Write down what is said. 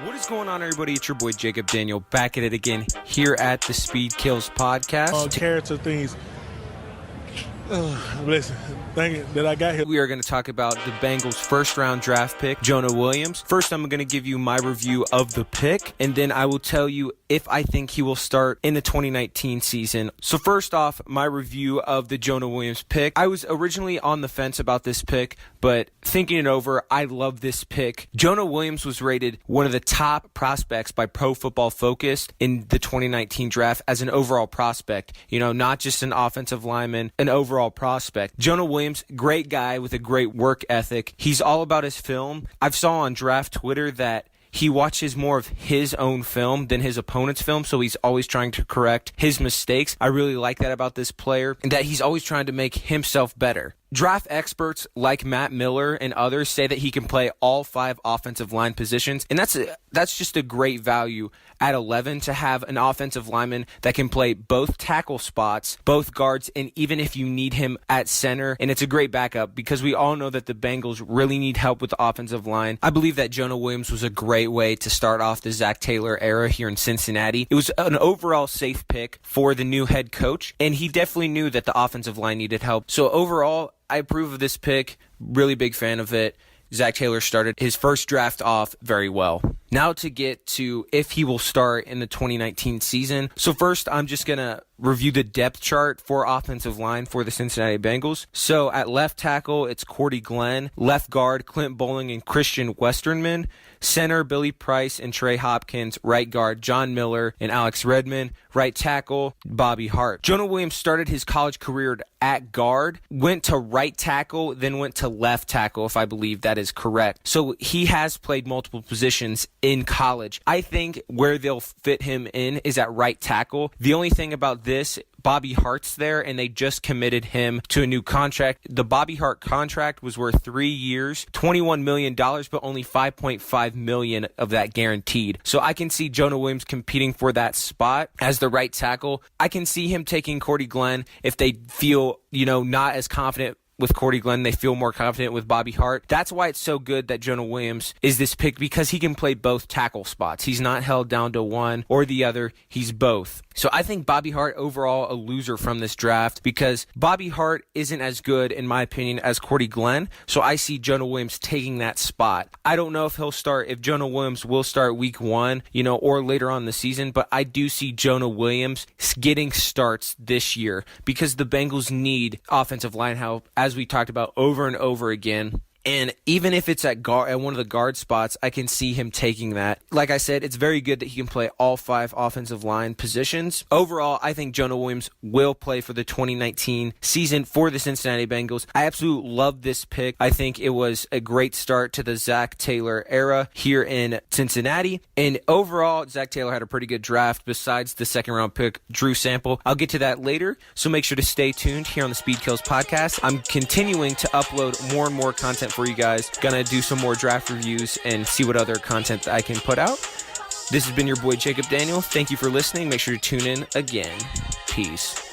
What is going on, everybody? It's your boy Jacob Daniel back at it again here at the Speed Kills podcast. Character things. Listen, thank you that I got here. We are going to talk about the Bengals' first-round draft pick, Jonah Williams. First, I'm going to give you my review of the pick, and then I will tell you if I think he will start in the 2019 season. So first off, my review of the Jonah Williams pick. I was originally on the fence about this pick, but thinking it over, I love this pick. Jonah Williams was rated one of the top prospects by Pro Football Focus in the 2019 draft as an overall prospect. You know, not just an offensive lineman, an overall prospect. Jonah Williams, great guy with a great work ethic. He's all about his film. I've saw on draft Twitter that he watches more of his own film than his opponent's film, so he's always trying to correct his mistakes. I really like that about this player, and that he's always trying to make himself better. Draft experts like Matt Miller and others say that he can play all 5 offensive line positions, and that's just a great value at 11 to have an offensive lineman that can play both tackle spots, both guards, and even if you need him at center. And it's a great backup because we all know that the Bengals really need help with the offensive line. I believe that Jonah Williams was a great way to start off the Zach Taylor era here in Cincinnati. It was an overall safe pick for the new head coach, and he definitely knew that the offensive line needed help. So overall, I approve of this pick. Really big fan of it. Zach Taylor started his first draft off very well. Now to get to if he will start in the 2019 season. So first, I'm just going to review the depth chart for offensive line for the Cincinnati Bengals. So at left tackle, it's Cordy Glenn. Left guard, Clint Bowling and Christian Westerman. Center, Billy Price and Trey Hopkins. Right guard, John Miller and Alex Redmond. Right tackle, Bobby Hart. Jonah Williams started his college career at guard, went to right tackle, then went to left tackle, if I believe that is correct. So he has played multiple positions in college. I think where they'll fit him in is at right tackle. The only thing about this, Bobby Hart's there, and they just committed him to a new contract. The Bobby Hart contract was worth 3 years, $21 million, but only $5.5 million of that guaranteed. So I can see Jonah Williams competing for that spot as the right tackle. I can see him taking Cordy Glenn if they feel, not as confident with Cordy Glenn, they feel more confident with Bobby Hart. That's why it's so good that Jonah Williams is this pick, because he can play both tackle spots. He's not held down to one or the other. He's both. So I think Bobby Hart overall a loser from this draft because Bobby Hart isn't as good, in my opinion, as Cordy Glenn. So I see Jonah Williams taking that spot. I don't know if Jonah Williams will start week 1, or later on in the season, but I do see Jonah Williams getting starts this year because the Bengals need offensive line help, as we talked about over and over again. And even if it's at one of the guard spots, I can see him taking that. Like I said, it's very good that he can play all 5 offensive line positions. Overall, I think Jonah Williams will play for the 2019 season for the Cincinnati Bengals. I absolutely love this pick. I think it was a great start to the Zach Taylor era here in Cincinnati. And overall, Zach Taylor had a pretty good draft besides the second-round pick, Drew Sample. I'll get to that later, so make sure to stay tuned here on the Speed Kills podcast. I'm continuing to upload more and more content for you guys. Gonna do some more draft reviews and see what other content I can put out. This has been your boy Jacob Daniel. Thank you for listening. Make sure to tune in again. Peace.